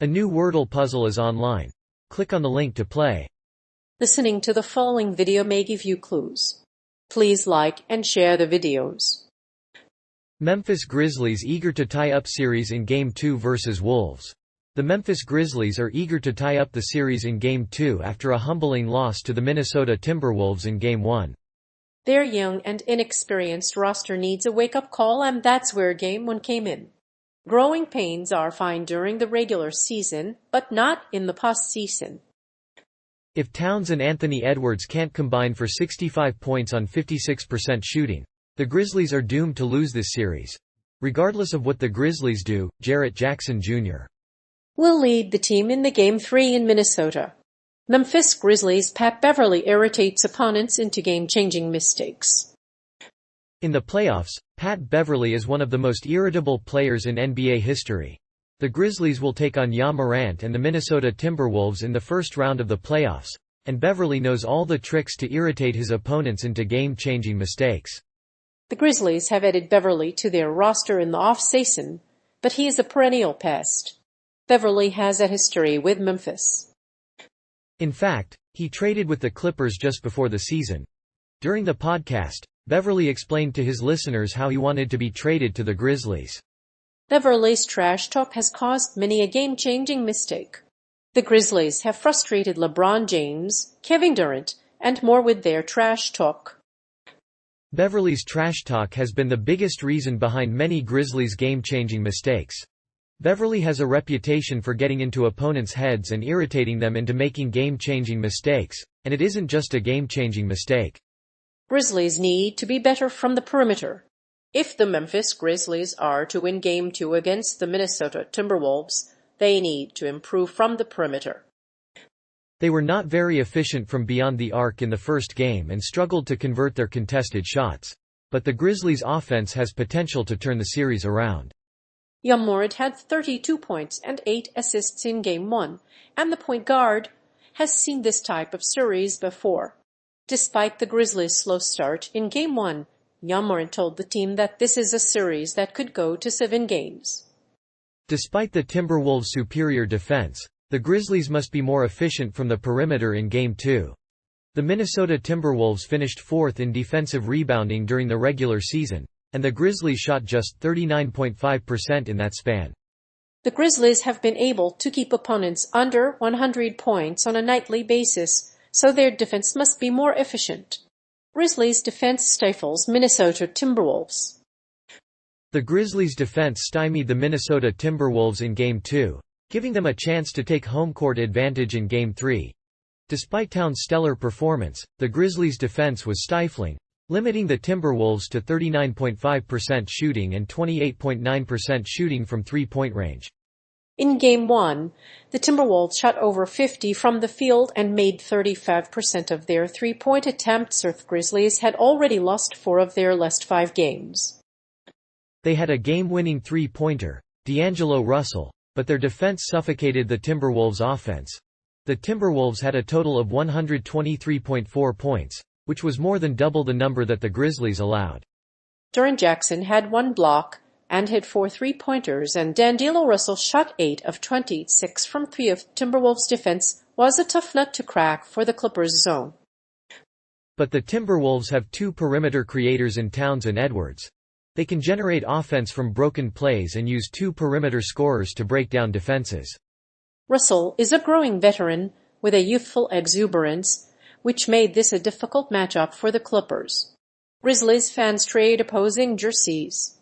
A new Wordle puzzle is online. Click on the link to play. Listening to the following video may give you clues. Please like and share the videos. Memphis Grizzlies eager to tie up series in Game 2 vs Wolves. The Memphis Grizzlies are eager to tie up the series in Game 2 after a humbling loss to the Minnesota Timberwolves in Game 1. Their young and inexperienced roster needs a wake-up call, and that's where Game 1 came in. Growing pains are fine during the regular season, but not in the postseason. If Towns and Anthony Edwards can't combine for 65 points on 56% shooting, the Grizzlies are doomed to lose this series. Regardless of what the Grizzlies do, Jarrett Jackson Jr. will lead the team in the Game 3 in Minnesota. Memphis Grizzlies Pat Beverley irritates opponents into game-changing mistakes. In the playoffs, Pat Beverley is one of the most irritable players in NBA history. The Grizzlies will take on Ja Morant and the Minnesota Timberwolves in the first round of the playoffs, and Beverley knows all the tricks to irritate his opponents into game-changing mistakes. The Grizzlies have added Beverley to their roster in the off-season, but he is a perennial pest. Beverley has a history with Memphis. In fact, he traded with the Clippers just before the season. During the podcast, Beverley explained to his listeners how he wanted to be traded to the Grizzlies. Beverley's trash talk has caused many a game-changing mistake. The Grizzlies have frustrated LeBron James, Kevin Durant, and more with their trash talk. Beverley's trash talk has been the biggest reason behind many Grizzlies' game-changing mistakes. Beverley has a reputation for getting into opponents' heads and irritating them into making game-changing mistakes, and it isn't just a game-changing mistake. Grizzlies need to be better from the perimeter. If the Memphis Grizzlies are to win Game 2 against the Minnesota Timberwolves, they need to improve from the perimeter. They were not very efficient from beyond the arc in the first game and struggled to convert their contested shots. But the Grizzlies' offense has potential to turn the series around. Ja Morant had 32 points and 8 assists in Game 1, and the point guard has seen this type of series before. Despite the Grizzlies' slow start in Game 1, Ja Morant told the team that this is a series that could go to 7 games. Despite the Timberwolves' superior defense, the Grizzlies must be more efficient from the perimeter in Game 2. The Minnesota Timberwolves finished 4th in defensive rebounding during the regular season, and the Grizzlies shot just 39.5% in that span. The Grizzlies have been able to keep opponents under 100 points on a nightly basis, so their defense must be more efficient. Grizzlies' defense stifles Minnesota Timberwolves. The Grizzlies' defense stymied the Minnesota Timberwolves in Game 2, giving them a chance to take home court advantage in Game 3. Despite Towns' stellar performance, the Grizzlies' defense was stifling, limiting the Timberwolves to 39.5% shooting and 28.9% shooting from three-point range. In Game 1, the Timberwolves shot over 50 from the field and made 35% of their three-point attempts. The Grizzlies had already lost 4 of their last 5 games. They had a game-winning three-pointer, D'Angelo Russell, but their defense suffocated the Timberwolves' offense. The Timberwolves had a total of 123.4 points, which was more than double the number that the Grizzlies allowed. Jaren Jackson had 1 block and hit 4 three-pointers, and D'Angelo Russell shot 8 of 26 from 3. Of Timberwolves' defense was a tough nut to crack for the Clippers' zone. But the Timberwolves have 2 perimeter creators in Towns and Edwards. They can generate offense from broken plays and use 2 perimeter scorers to break down defenses. Russell is a growing veteran with a youthful exuberance, which made this a difficult matchup for the Clippers. Grizzlies fans trade opposing jerseys.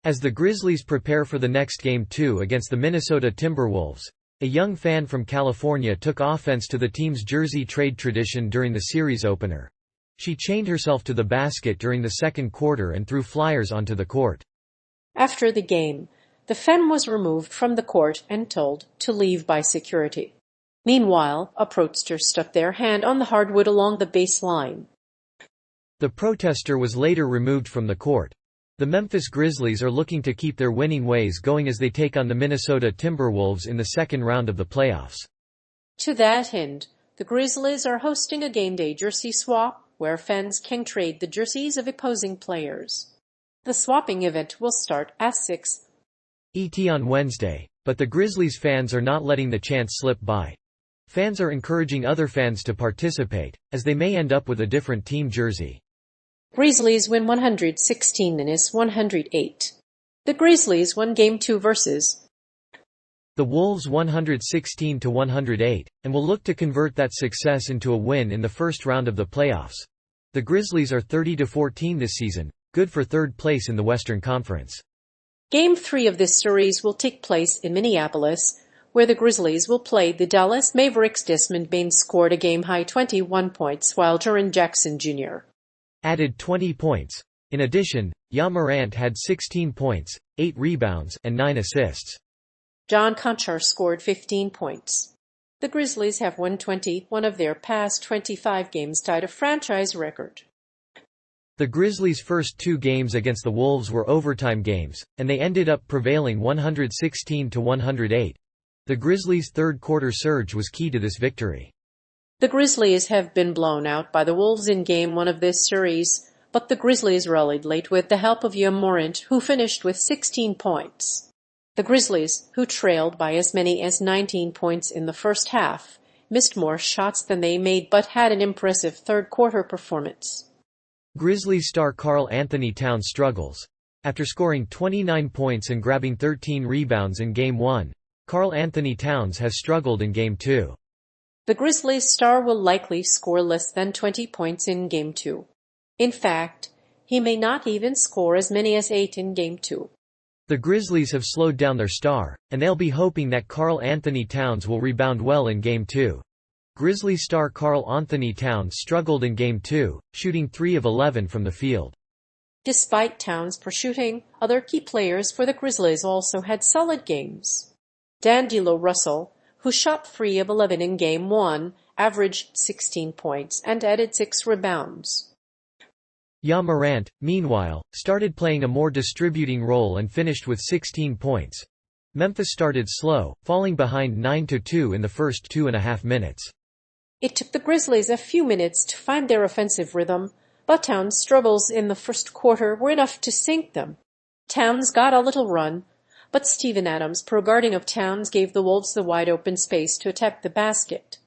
As the Grizzlies prepare for the next Game 2 against the Minnesota Timberwolves, a young fan from California took offense to the team's jersey trade tradition during the series opener. She chained herself to the basket during the second quarter and threw flyers onto the court. After the game, the fan was removed from the court and told to leave by security. Meanwhile, a protester stuck their hand on the hardwood along the baseline. The protester was later removed from the court. The Memphis Grizzlies are looking to keep their winning ways going as they take on the Minnesota Timberwolves in the second round of the playoffs. To that end, the Grizzlies are hosting a game day jersey swap where fans can trade the jerseys of opposing players. The swapping event will start at 6 ET on Wednesday, But the Grizzlies fans are not letting the chance slip by. Fans are encouraging other fans to participate, as they may end up with a different team jersey. Grizzlies win 116–108. The Grizzlies won Game 2 versus the Wolves 116–108, and will look to convert that success into a win in the first round of the playoffs. The Grizzlies are 30–14 this season, good for third place in the Western Conference. Game 3 of this series will take place in Minneapolis, where the Grizzlies will play the Dallas Mavericks. Desmond Bane scored a game-high 21 points, while Jaren Jackson Jr. added 20 points. In addition, Ja Morant had 16 points, 8 rebounds, and 9 assists. John Conchar scored 15 points. The Grizzlies have won 21 of their past 25 games, tied a franchise record. The Grizzlies' first 2 games against the Wolves were overtime games, and they ended up prevailing 116–108. The Grizzlies' third-quarter surge was key to this victory. The Grizzlies have been blown out by the Wolves in Game 1 of this series, but the Grizzlies rallied late with the help of Ja Morant, who finished with 16 points. The Grizzlies, who trailed by as many as 19 points in the first half, missed more shots than they made but had an impressive third-quarter performance. Grizzlies star Karl Anthony Towns struggles. After scoring 29 points and grabbing 13 rebounds in Game 1, Karl Anthony Towns has struggled in Game 2. The Grizzlies star will likely score less than 20 points in Game 2. In fact, he may not even score as many as 8 in Game 2. The Grizzlies have slowed down their star, and they'll be hoping that Karl Anthony Towns will rebound well in Game 2. Grizzlies star Karl Anthony Towns struggled in Game 2, shooting 3 of 11 from the field. Despite Towns' poor shooting, other key players for the Grizzlies also had solid games. D'Angelo Russell, who shot 3 of 11 in Game 1, averaged 16 points and added 6 rebounds. Ja Morant, meanwhile, started playing a more distributing role and finished with 16 points. Memphis started slow, falling behind 9–2 in the first 2.5 minutes. It took the Grizzlies a few minutes to find their offensive rhythm, but Towns' struggles in the first quarter were enough to sink them. Towns got a little run, but Steven Adams' pro guarding of Towns gave the Wolves the wide-open space to attack the basket.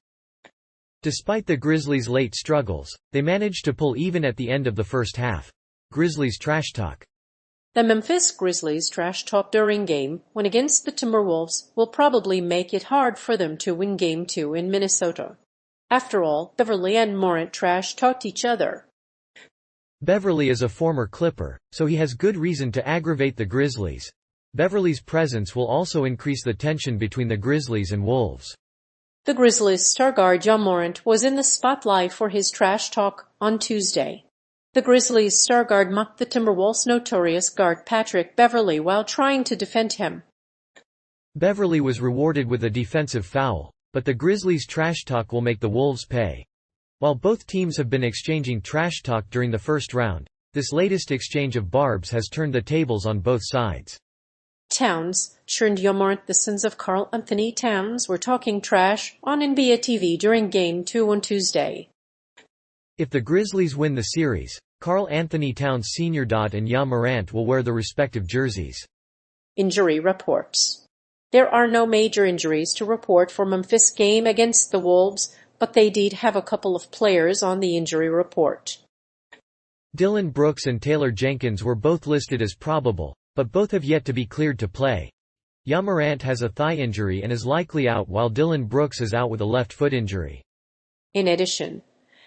Despite the Grizzlies' late struggles, they managed to pull even at the end of the first half. Grizzlies trash talk. The Memphis Grizzlies' trash talk during Game 1 against the Timberwolves will probably make it hard for them to win Game 2 in Minnesota. After all, Beverly and Morant trash talked each other. Beverly is a former Clipper, so he has good reason to aggravate the Grizzlies. Beverly's presence will also increase the tension between the Grizzlies and Wolves. The Grizzlies' star guard Ja Morant was in the spotlight for his trash talk on Tuesday. The Grizzlies' star guard mocked the Timberwolves' notorious guard Patrick Beverley while trying to defend him. Beverley was rewarded with a defensive foul, but the Grizzlies' trash talk will make the Wolves pay. While both teams have been exchanging trash talk during the first round, this latest exchange of barbs has turned the tables on both sides. Towns churned Ja Morant. The sons of Karl Anthony Towns were talking trash on NBA TV during Game 2 on Tuesday. If the Grizzlies win the series, Karl Anthony Towns Sr. and Ja Morant will wear the respective jerseys. Injury reports. There are no major injuries to report for Memphis' game against the Wolves, but they did have a couple of players on the injury report. Dillon Brooks and Taylor Jenkins were both listed as probable, but both have yet to be cleared to play. Ja Morant has a thigh injury and is likely out, while Dillon Brooks is out with a left foot injury. In addition,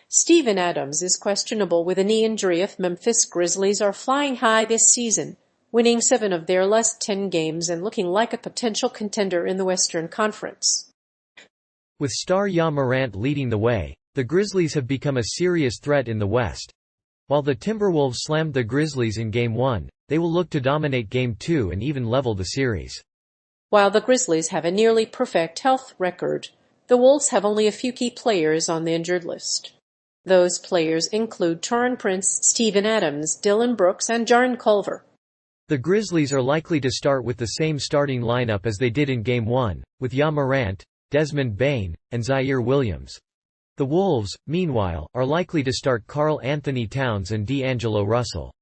Steven Adams is questionable with a knee injury. If Memphis Grizzlies are flying high this season, winning 7 of their last 10 games and looking like a potential contender in the Western Conference. With star Ja Morant leading the way, the Grizzlies have become a serious threat in the West. While the Timberwolves slammed the Grizzlies in Game 1, they will look to dominate Game 2 and even level the series. While the Grizzlies have a nearly perfect health record, the Wolves have only a few key players on the injured list. Those players include Taurean Prince, Steven Adams, Dillon Brooks, and Jarrett Culver. The Grizzlies are likely to start with the same starting lineup as they did in Game 1, with Ja Morant, Desmond Bane, and Zaire Williams. The Wolves, meanwhile, are likely to start Karl Anthony Towns and D'Angelo Russell.